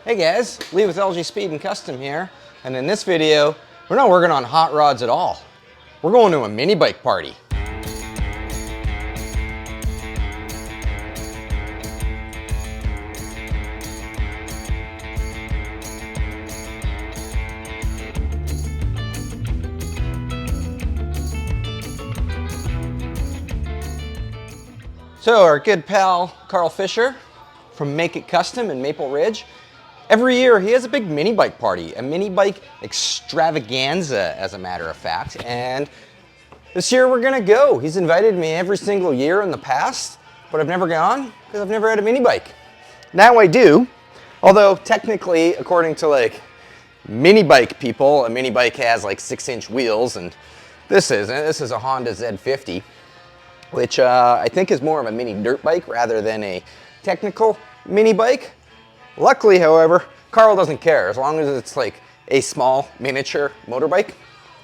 Hey guys, Lee with LG Speed and Custom here, and in this video, we're not working on hot rods at all. We're going to a mini bike party. So our good pal, Karl from Make It Kustom in Maple Ridge, every year he has a big mini bike party, a mini bike extravaganza as a matter of fact, and this year we're gonna go. He's invited me every single year in the past, but I've never gone because I've never had a mini bike. Now I do, although technically, according to like mini bike people, a mini bike has like 6-inch wheels, and this isn't. This is a Honda Z50. Which I think is more of a mini dirt bike rather than a technical mini bike. Luckily, however, Karl doesn't care. As long as it's like a small miniature motorbike,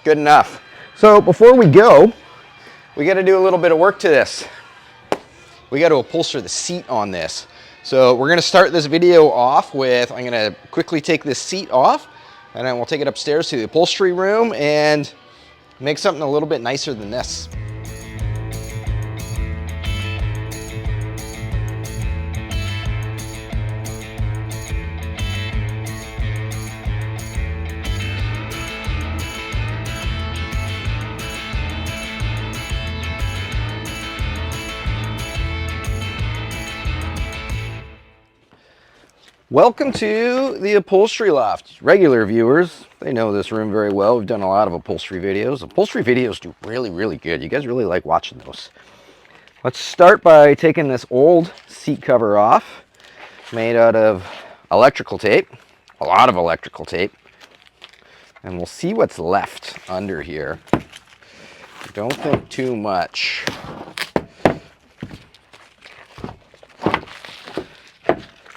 good enough. So before we go, we got to do a little bit of work to this. We got to upholster the seat on this. So we're going to start this video off with, I'm going to quickly take this seat off, and then we'll take it upstairs to the upholstery room and make something a little bit nicer than this. Welcome to the Upholstery Loft. Regular viewers, they know this room very well. We've done a lot of upholstery videos. Upholstery videos do really good. You guys really like watching those. Let's start by taking this old seat cover off, made out of electrical tape, a lot of electrical tape, and we'll see what's left under here. Don't think too much.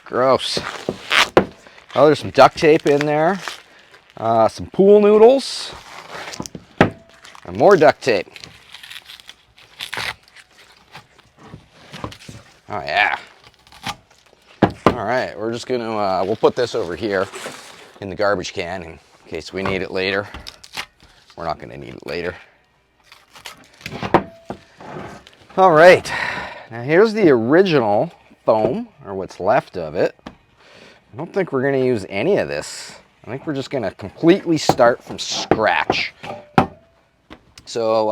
Gross. Oh, there's some duct tape in there, some pool noodles, and more duct tape. Oh yeah. All right, we're just gonna, we'll put this over here in the garbage can in case we need it later. We're not gonna need it later. All right, now here's the original foam, or what's left of it. I don't think we're going to use any of this. I think we're just going to completely start from scratch. So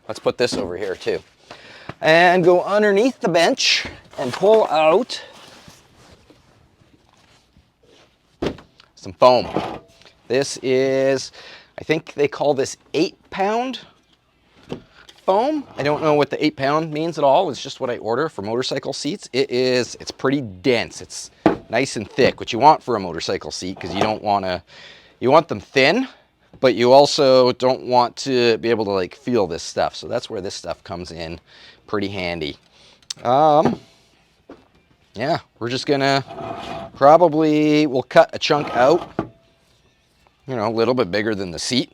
let's put this over here too. And go underneath the bench and pull out some foam. This is, I think they call this 8-pound foam. I don't know what the 8-pound means at all. It's just what I order for motorcycle seats. It's pretty dense. It's nice and thick, which you want for a motorcycle seat, because you don't want to, you want them thin, but you also don't want to be able to like feel this stuff. So that's where this stuff comes in pretty handy. Yeah, we're just gonna we'll cut a chunk out, you know, a little bit bigger than the seat,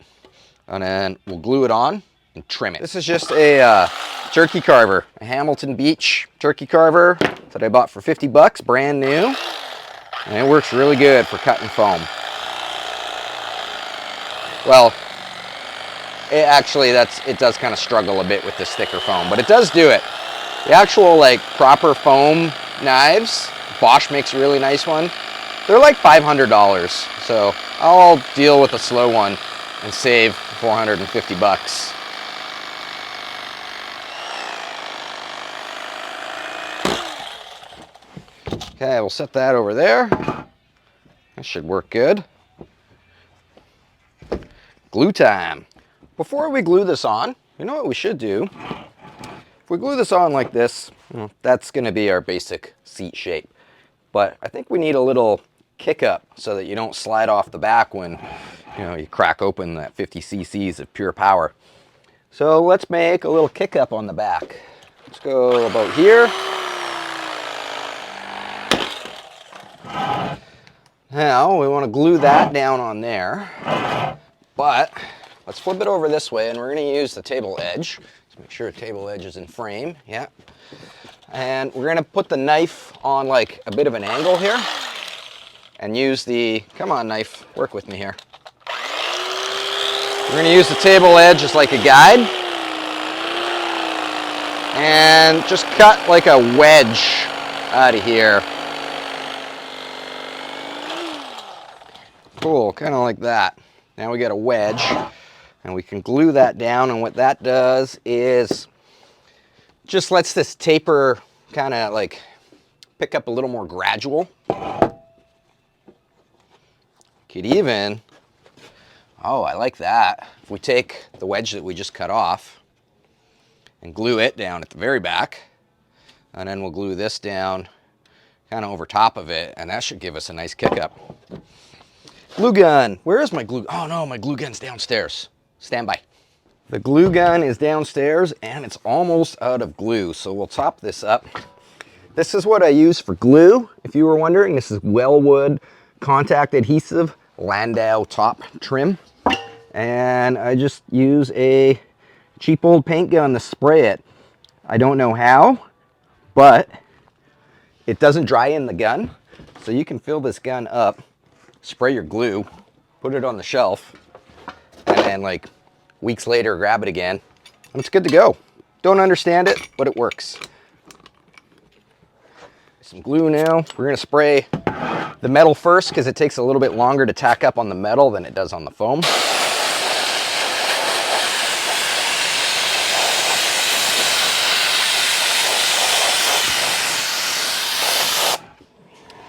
and then we'll glue it on and trim it. This is just a turkey carver, a Hamilton Beach turkey carver that I bought for 50 bucks, brand new, and it works really good for cutting foam. Well, it does kind of struggle a bit with this thicker foam, but it does do it. The actual like proper foam knives, Bosch makes a really nice one. They're like $500, so I'll deal with a slow one and save 450 bucks. Okay, we'll set that over there. That should work good. Glue time. Before we glue this on, you know what we should do? If we glue this on like this, that's going to be our basic seat shape. But I think we need a little kick up so that you don't slide off the back when, you know, you crack open that 50 cc's of pure power. So let's make a little kick up on the back. Let's go about here. Now we want to glue that down on there, but let's flip it over this way, and we're going to use the table edge. Let's make sure the table edge is in frame. Yeah. And we're going to put the knife on like a bit of an angle here. and use the, come on knife, work with me here. We're going to use the table edge as like a guide and just cut like a wedge out of here. Cool, kind of like that. Now we got a wedge and we can glue that down, and what that does is just lets this taper kind of like pick up a little more gradual. Could even, oh, I like that. If we take the wedge that we just cut off and glue it down at the very back, and then we'll glue this down kind of over top of it, and that should give us a nice kick up. Glue gun. Where is my glue? Oh no, my glue gun's downstairs. Stand by. The glue gun is downstairs and it's almost out of glue, so we'll top this up. This is what I use for glue, if you were wondering. This is Wellwood contact adhesive Landau top trim. And I just use a cheap old paint gun to spray it. I don't know how, but it doesn't dry in the gun. So you can fill this gun up, spray your glue, put it on the shelf, and then like weeks later grab it again, and it's good to go. Don't understand it, but it works. Some glue now. We're gonna spray the metal first because it takes a little bit longer to tack up on the metal than it does on the foam.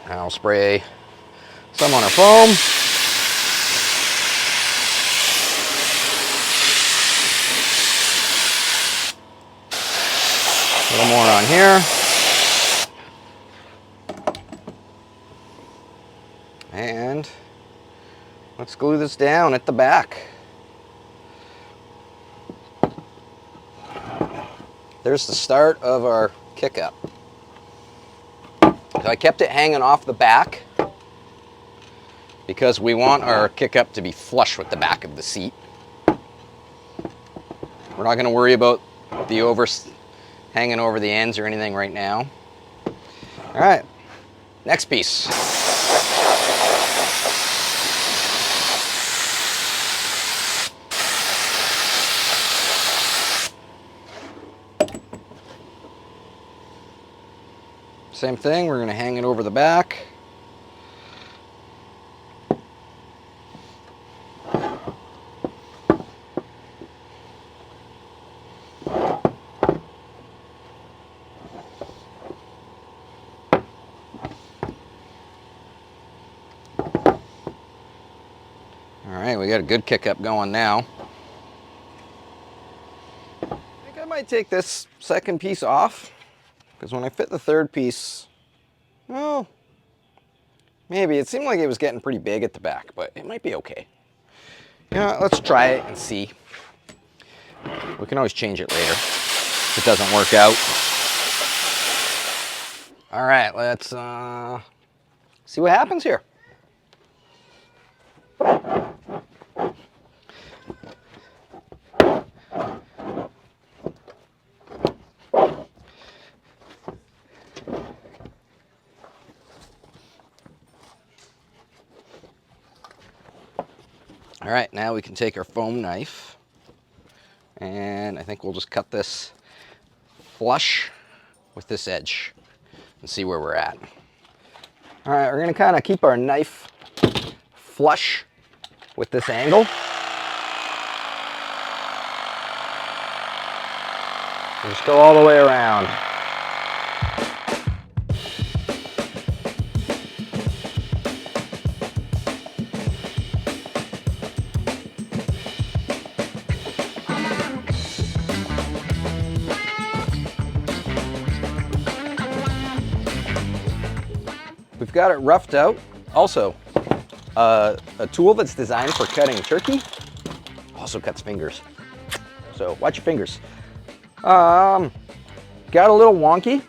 I'll spray some on our foam. A little more on here. And let's glue this down at the back. There's the start of our kick up. So I kept it hanging off the back because we want our kick up to be flush with the back of the seat. We're not going to worry about the hanging over the ends or anything right now. All right, next piece. Same thing, we're going to hang it over the back. Alright, we got a good kick up going now. I think I might take this second piece off, because when I fit the third piece, well, maybe. It seemed like it was getting pretty big at the back, but it might be okay. You know, let's try it and see. We can always change it later if it doesn't work out. All right, let's see what happens here. All right, now we can take our foam knife, and I think we'll just cut this flush with this edge and see where we're at. All right, we're gonna kind of keep our knife flush with this angle. And just go all the way around. We've got it roughed out. Also, a tool that's designed for cutting turkey also cuts fingers. So watch your fingers. Got a little wonky.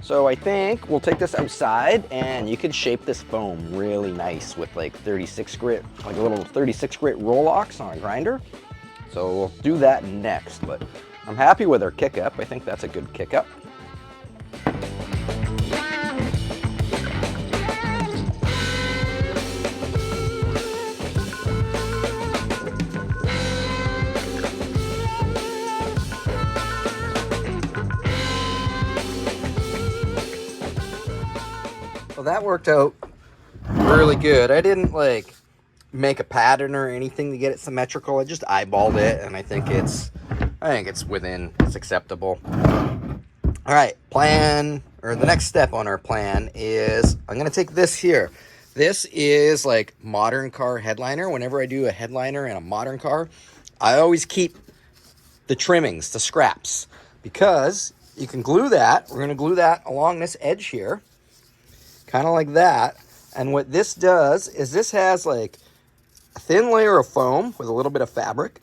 So I think we'll take this outside and you can shape this foam really nice with like 36 grit, like a little 36 grit Rolox on a grinder. So we'll do that next, but I'm happy with our kick up. I think that's a good kick up. that worked out really good. I didn't like make a pattern or anything to get it symmetrical. I just eyeballed it, and I think it's it's acceptable. All right, plan, or the next step on our plan is I'm gonna take this here. This is like modern car headliner. Whenever I do a headliner in a modern car, I always keep the trimmings, the scraps, because you can glue that. We're gonna glue that along this edge here, kind of like that. And what this does is this has like a thin layer of foam with a little bit of fabric.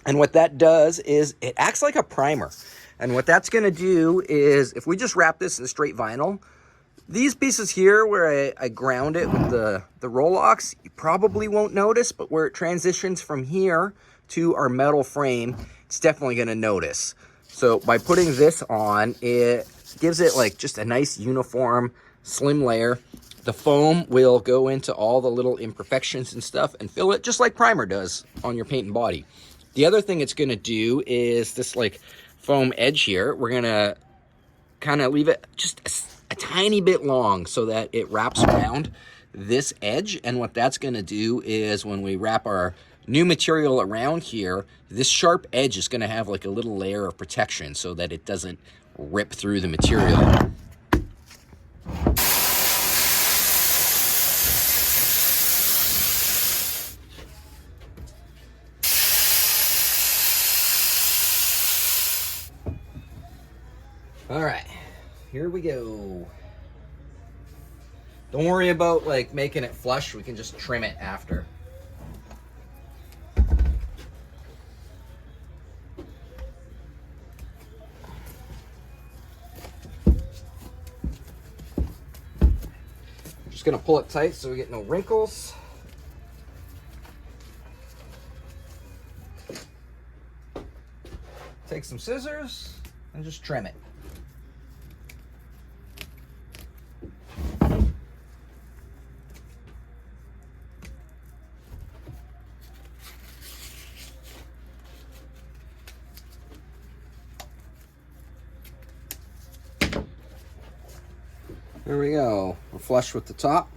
And what that does is it acts like a primer. And what that's going to do is, if we just wrap this in straight vinyl, these pieces here where I ground it with the Rolox, you probably won't notice, but where it transitions from here to our metal frame, it's definitely going to notice. So by putting this on, it gives it like just a nice uniform, slim layer. The foam will go into all the little imperfections and stuff and fill it just like primer does on your paint and body. The other thing it's going to do is this like foam edge here, we're going to kind of leave it just a tiny bit long so that it wraps around this edge. And what that's going to do is when we wrap our new material around here, this sharp edge is going to have like a little layer of protection so that it doesn't rip through the material. All right, here we go. Don't worry about like making it flush. We can just trim it after. Just gonna pull it tight so we get no wrinkles. Take some scissors and just trim it. There we go. We're flush with the top,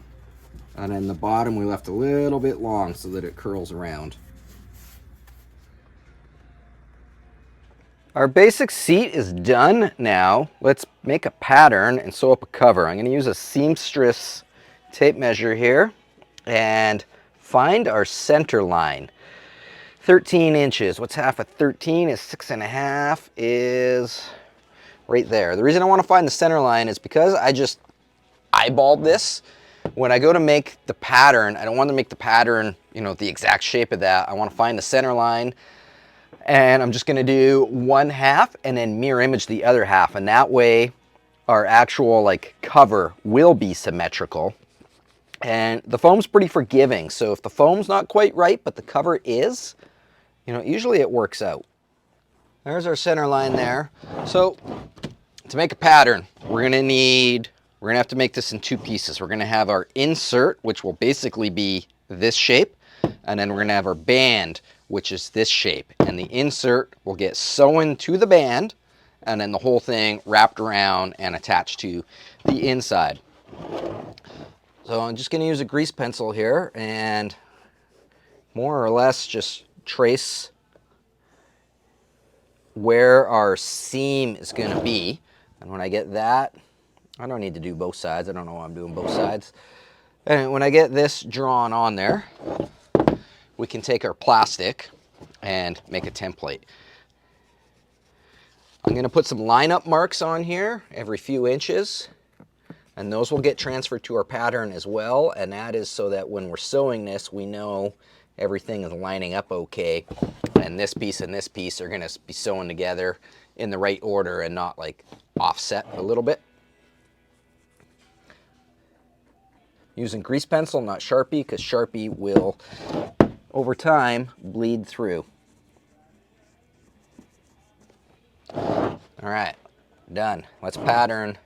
and then the bottom we left a little bit long so that it curls around. Our basic seat is done now. Let's make a pattern and sew up a cover. I'm going to use a seamstress tape measure here and find our center line. 13 inches. What's half of 13 is 6.5 is right there. The reason I want to find the center line is because I just eyeballed this. When I go to make the pattern, I don't want to make the pattern, the exact shape of that. I want to find the center line, and I'm just going to do one half and then mirror image the other half, and that way our actual like cover will be symmetrical. And the foam's pretty forgiving, so if the foam's not quite right but the cover is, usually it works out. There's our center line there. So to make a pattern, we're going to have to make this in two pieces. We're going to have our insert, which will basically be this shape, and then we're going to have our band, which is this shape. And the insert will get sewn to the band, and then the whole thing wrapped around and attached to the inside. So I'm just going to use a grease pencil here and more or less just trace where our seam is going to be. And when I get that, I don't need to do both sides. I don't know why I'm doing both sides. And when I get this drawn on there, we can take our plastic and make a template. I'm going to put some lineup marks on here every few inches, and those will get transferred to our pattern as well. And that is so that when we're sewing this, we know everything is lining up okay. And this piece and this piece are going to be sewn together in the right order and not like offset a little bit. Using grease pencil, not Sharpie, because Sharpie will, over time, bleed through. All right, done. Let's pattern.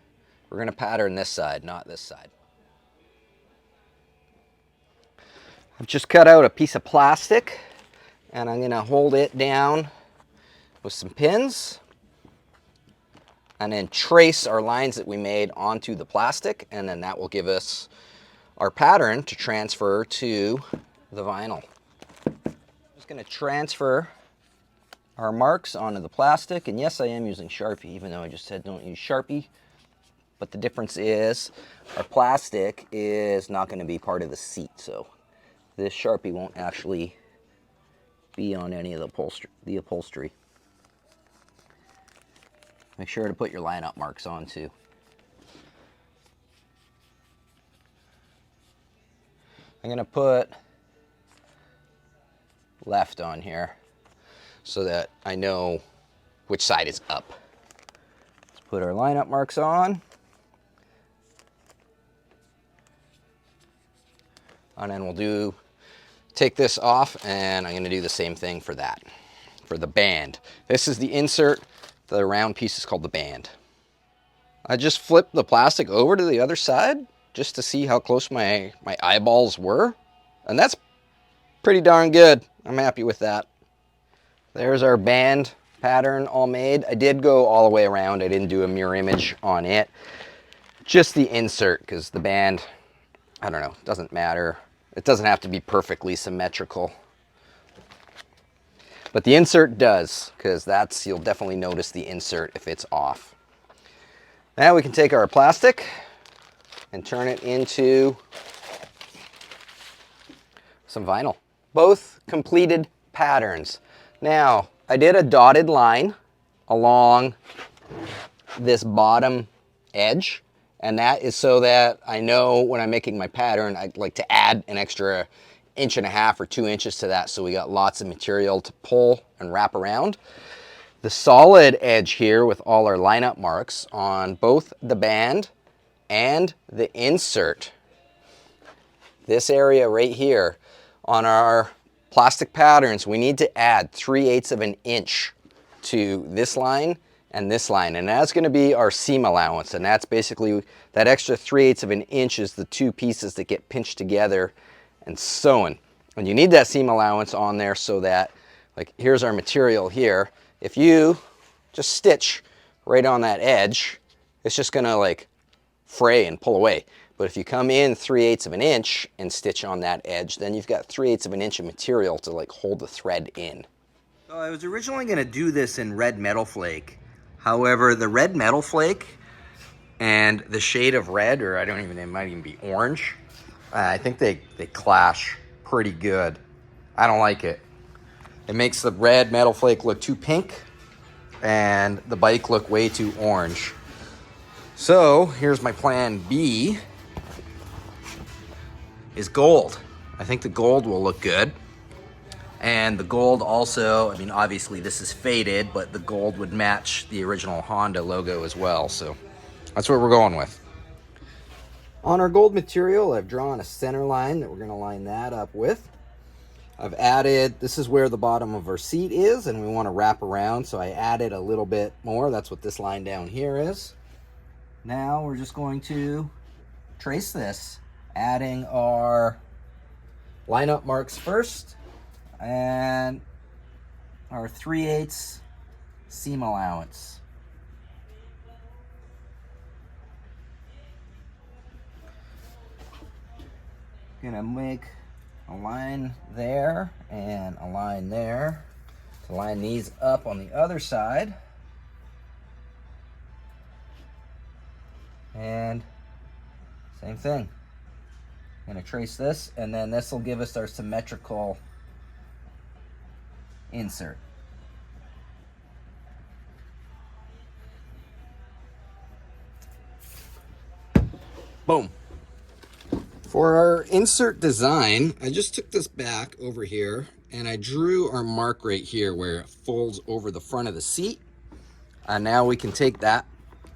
We're going to pattern this side, not this side. I've just cut out a piece of plastic, and I'm going to hold it down with some pins. and then trace our lines that we made onto the plastic, and then that will give us our pattern to transfer to the vinyl. Just going to transfer our marks onto the plastic, and yes, I am using Sharpie, even though I just said don't use Sharpie. But the difference is our plastic is not going to be part of the seat, so this Sharpie won't actually be on any of the upholstery. Make sure to put your lineup marks on too. I'm going to put left on here so that I know which side is up. Let's put our lineup marks on. And then we'll take this off, and I'm going to do the same thing for that, for the band. This is the insert. The round piece is called the band. I just flipped the plastic over to the other side just to see how close my eyeballs were. And that's pretty darn good. I'm happy with that. There's our band pattern all made. I did go all the way around. I didn't do a mirror image on it. Just the insert, because the band, I don't know, doesn't matter. It doesn't have to be perfectly symmetrical. But the insert does, because you'll definitely notice the insert if it's off. Now we can take our plastic and turn it into some vinyl. Both completed patterns. Now, I did a dotted line along this bottom edge, and that is so that I know when I'm making my pattern, I like to add an extra 1.5 inches or 2 inches to that, so we got lots of material to pull and wrap around. The solid edge here with all our lineup marks on both the band and the insert. This area right here on our plastic patterns, we need to add 3/8 of an inch to this line and this line, and that's going to be our seam allowance, and that's basically that extra 3/8 of an inch is the two pieces that get pinched together and sewn. And you need that seam allowance on there so that, like, here's our material here. If you just stitch right on that edge, it's just going to like fray and pull away. But if you come in 3/8 of an inch and stitch on that edge, then you've got 3/8 of an inch of material to like hold the thread in. So I was originally going to do this in red metal flake. However, the red metal flake and the shade of red, or I don't even, it might even be orange, I think they clash pretty good. I don't like it. It makes the red metal flake look too pink and the bike look way too orange. So here's my plan B, is gold. I think the gold will look good. And the gold also, I mean, obviously this is faded, but the gold would match the original Honda logo as well. So that's what we're going with. On our gold material, I've drawn a center line that we're going to line that up with. I've added, this is where the bottom of our seat is, and we want to wrap around, so I added a little bit more. That's what this line down here is. Now we're just going to trace this, adding our lineup marks first, and our 3/8 seam allowance. Gonna make a line there and a line there to line these up on the other side. And same thing. I'm gonna trace this, and then this will give us our symmetrical insert. Boom. For our insert design, I just took this back over here and I drew our mark right here where it folds over the front of the seat. And now we can take that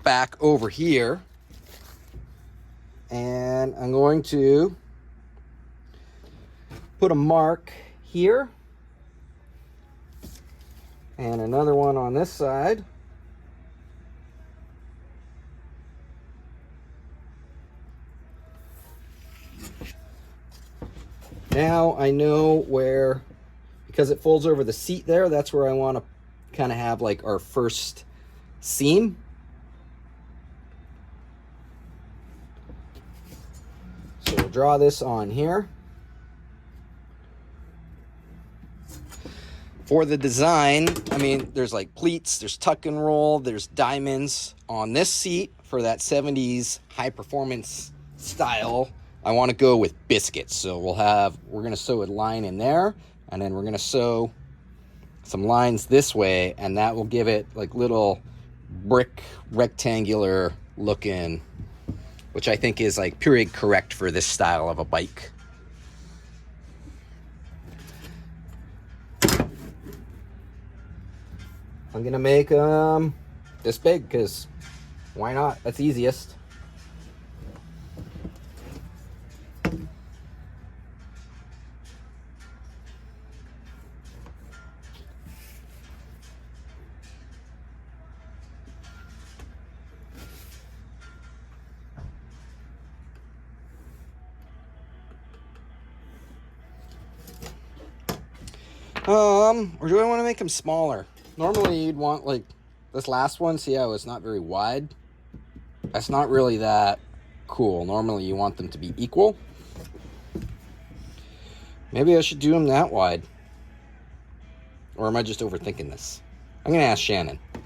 back over here, and I'm going to put a mark here and another one on this side. Now I know where, because it folds over the seat there, that's where I want to kind of have like our first seam. draw this on here. For the design, I mean, there's like pleats, there's tuck and roll, there's diamonds on this seat for that 70s high performance style. I want to go with biscuits. So we're going to sew a line in there, and then we're going to sew some lines this way, and that will give it like little brick rectangular looking, which I think is like period correct for this style of a bike. I'm gonna make this big because why not? That's easiest. Or do I want to make them smaller? Normally you'd want like this last one, see how it's not very wide? That's not really that cool. Normally you want them to be equal. Maybe I should do them that wide. Or am I just overthinking this? I'm gonna ask Shannon. I'm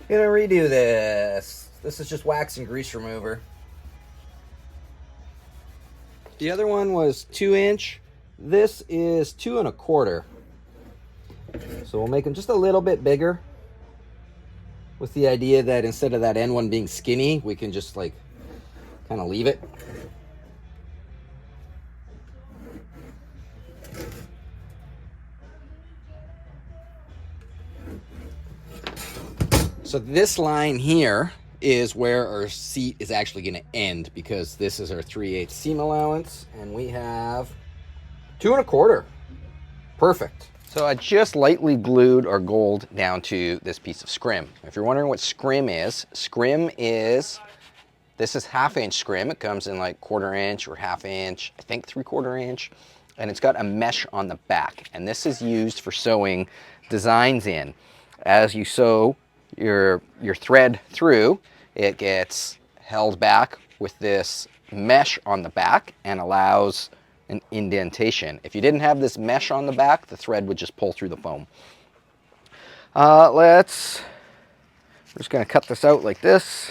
gonna redo this. This is just wax and grease remover. The other one was 2-inch. This is 2 1/4. So we'll make them just a little bit bigger, with the idea that instead of that end one being skinny, we can just like kind of leave it. So this line here is where our seat is actually going to end, because this is our 3/8 seam allowance, and we have 2 1/4. Perfect. So I just lightly glued or gold down to this piece of scrim. If you're wondering what scrim is this is 1/2 inch scrim. It comes in like 1/4 inch or 1/2 inch, I think 3/4 inch. And it's got a mesh on the back. And this is used for sewing designs in. As you sew your thread through, it gets held back with this mesh on the back and allows an indentation. If you didn't have this mesh on the back, the thread would just pull through the foam. We're just going to cut this out like this,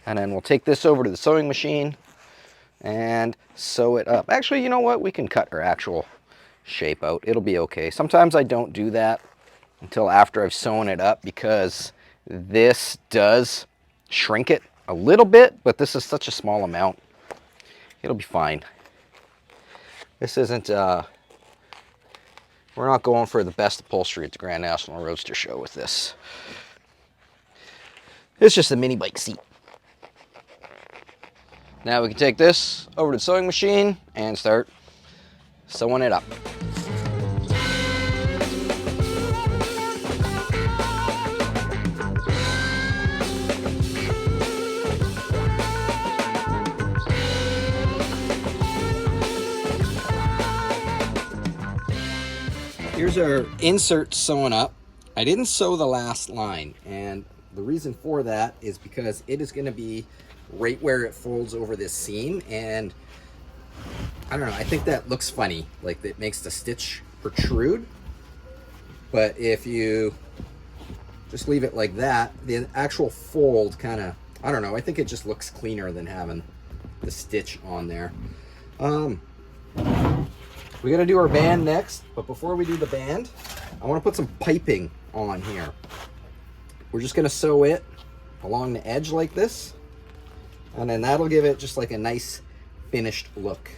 and then we'll take this over to the sewing machine and sew it up. Actually, you know what? We can cut our actual shape out. It'll be okay. Sometimes I don't do that until after I've sewn it up, because this does shrink it a little bit, but this is such a small amount. It'll be fine. This isn't, we're not going for the best upholstery at the Grand National Roadster Show with this. It's just a mini bike seat. Now we can take this over to the sewing machine and start sewing it up. Here's our insert sewn up. I didn't sew the last line, and the reason for that is because it is going to be right where it folds over this seam, and I don't know, I think that looks funny, like it makes the stitch protrude. But if you just leave it like that, the actual fold kind of, I don't know, I think it just looks cleaner than having the stitch on there. We got to do our band next, but before we do the band, I want to put some piping on here. We're just going to sew it along the edge like this, and then that'll give it just like a nice finished look.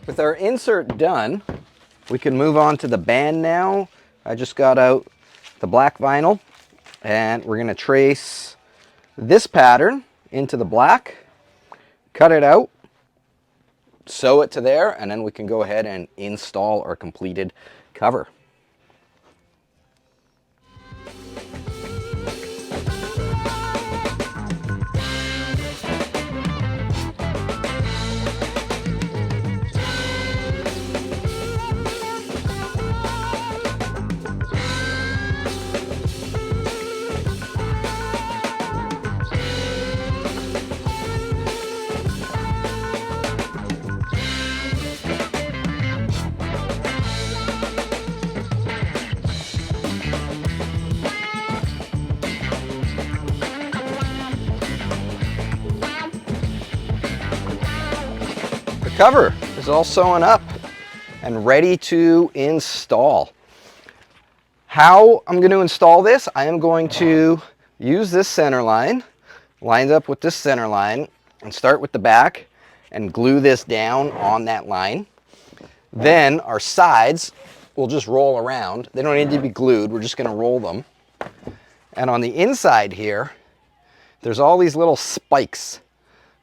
With our insert done, we can move on to the band now. I just got out the black vinyl, and we're going to trace this pattern into the black, cut it out, sew it to there, and then we can go ahead and install our completed cover. cover is all sewn up and ready to install. How I'm going to install this, I am going to use this center line, lined up with this center line, and start with the back and glue this down on that line. Then our sides will just roll around. They don't need to be glued, we're just going to roll them. And on the inside here, there's all these little spikes.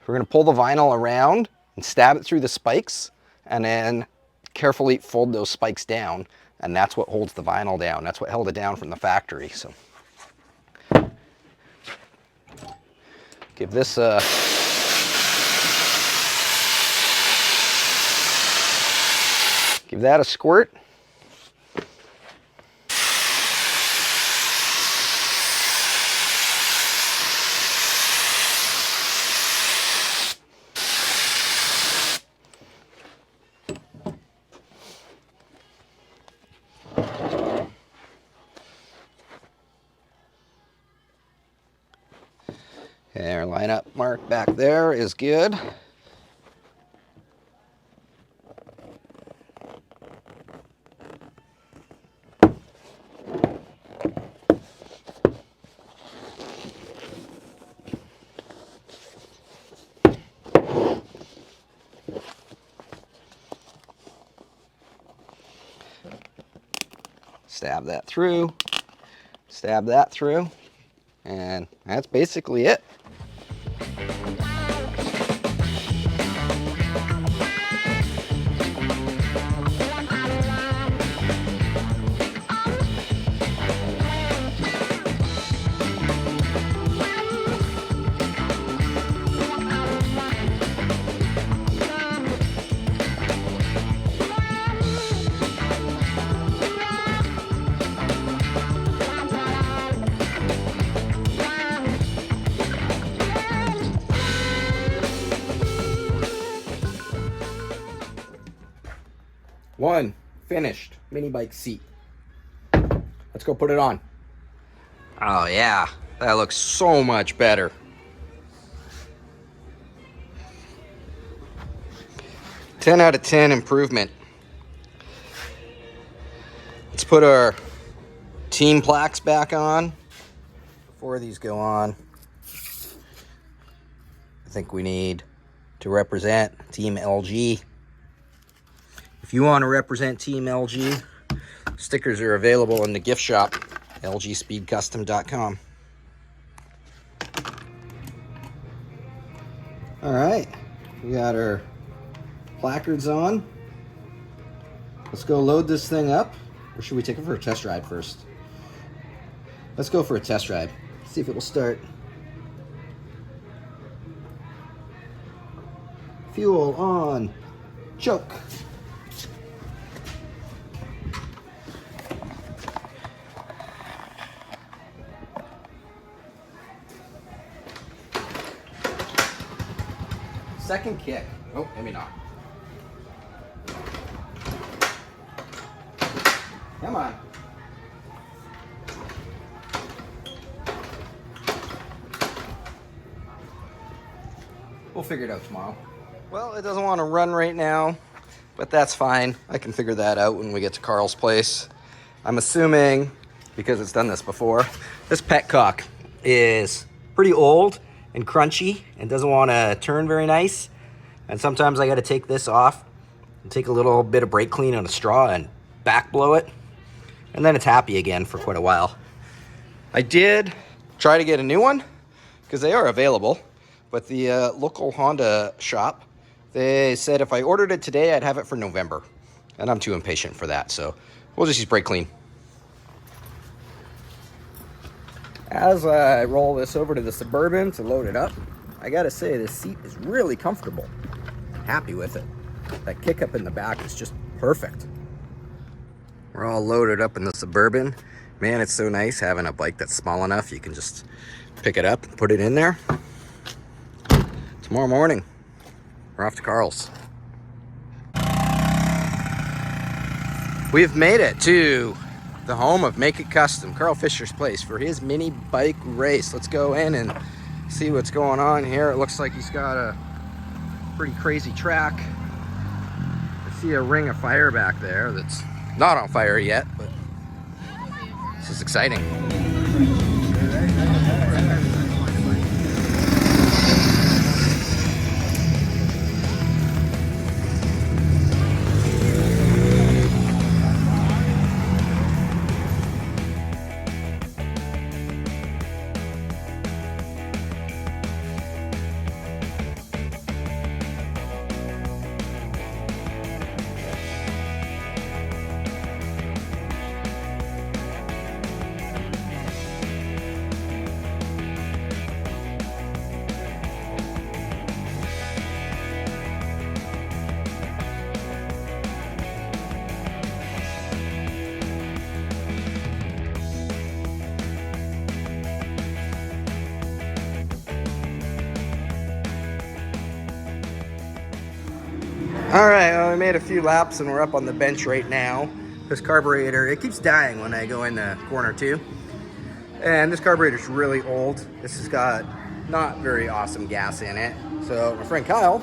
We're going to pull the vinyl around and stab it through the spikes, and then carefully fold those spikes down, and that's what holds the vinyl down. That's what held it down from the factory. So give this a give that a squirt. Okay, our lineup mark back there is good. Stab that through, stab that through, and that's basically it. One finished mini bike seat. Let's go put it on. Oh yeah, that looks so much better. Ten out of 10 improvement. Let's put our team plaques back on. Before these go on, I think we need to represent Team LG. If you want to represent Team LG, stickers are available in the gift shop, lgspeedcustom.com. All right, we got our placards on. Let's go load this thing up, or should we take it for a test ride first? Let's go for a test ride. See if it will start. Fuel on, choke. Second kick. Oh, maybe not. Come on. We'll figure it out tomorrow. Well, it doesn't want to run right now, but that's fine. I can figure that out when we get to Karl's place. I'm assuming, because it's done this before, this petcock is pretty old and crunchy and doesn't want to turn very nice. And sometimes I got to take this off and take a little bit of brake clean on a straw and back blow it. And then it's happy again for quite a while. I did try to get a new one because they are available, but the local Honda shop, they said if I ordered it today, I'd have it for November. And I'm too impatient for that, so we'll just use brake clean. As I roll this over to the Suburban to load it up, I gotta say this seat is really comfortable. I'm happy with it. That kick up in the back is just perfect. We're all loaded up in the Suburban. Man, it's so nice having a bike that's small enough you can just pick it up and put it in there. Tomorrow morning, we're off to Karl's. We've made it to the home of Make It Kustom, Karl Fisher's place, for his mini bike race. Let's go in and see what's going on here. It looks like he's got a pretty crazy track. See a ring of fire back there that's not on fire yet, but this is exciting. All right, well, we made a few laps and we're up on the bench right now. This carburetor, it keeps dying when I go into corner 2. And this carburetor's really old. This has got not very awesome gas in it. So my friend Kyle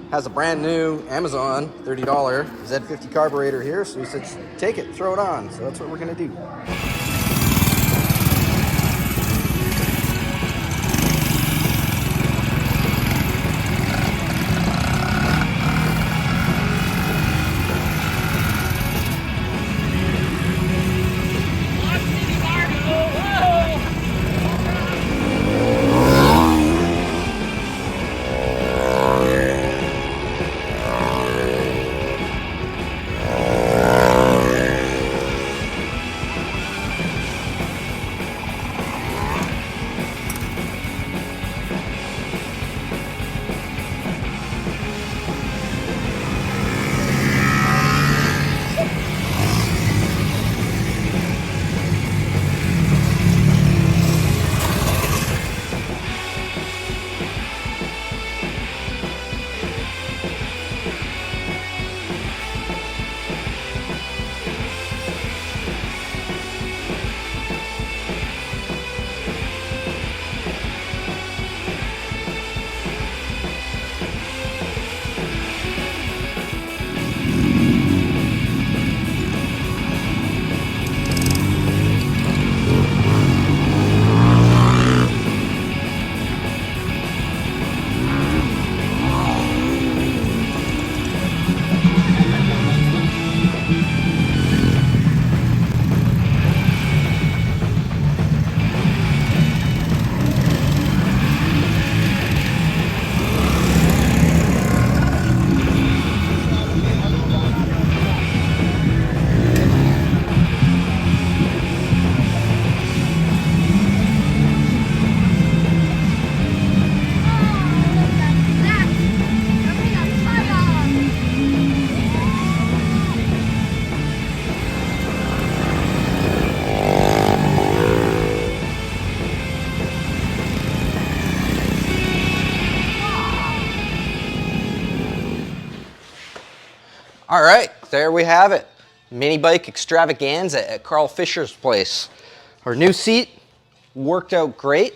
has a brand new Amazon $30 Z50 carburetor here. So he said, take it, throw it on. So that's what we're gonna do. All right, there we have it. Minibike extravaganza at Karl Fischer's place. Our new seat worked out great.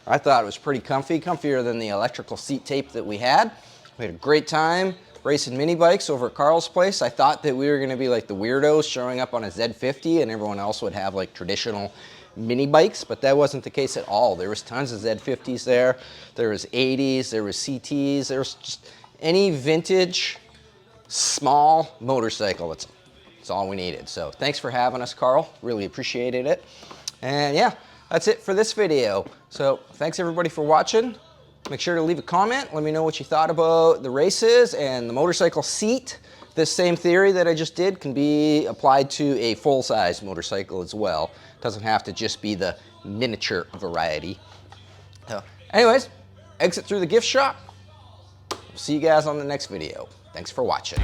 I thought it was pretty comfy, comfier than the electrical seat tape that we had. We had a great time racing mini bikes over at Karl's place. I thought that we were gonna be like the weirdos showing up on a Z50 and everyone else would have like traditional mini bikes, but that wasn't the case at all. There was tons of Z50s there. There was 80s, there was CTs, there was just any vintage small motorcycle. That's all we needed. So thanks for having us, Karl. Really appreciated it. And yeah, that's it for this video. So thanks everybody for watching. Make sure to leave a comment. Let me know what you thought about the races and the motorcycle seat. This same theory that I just did can be applied to a full-size motorcycle as well. It doesn't have to just be the miniature variety. So anyways, exit through the gift shop. See you guys on the next video. Thanks for watching.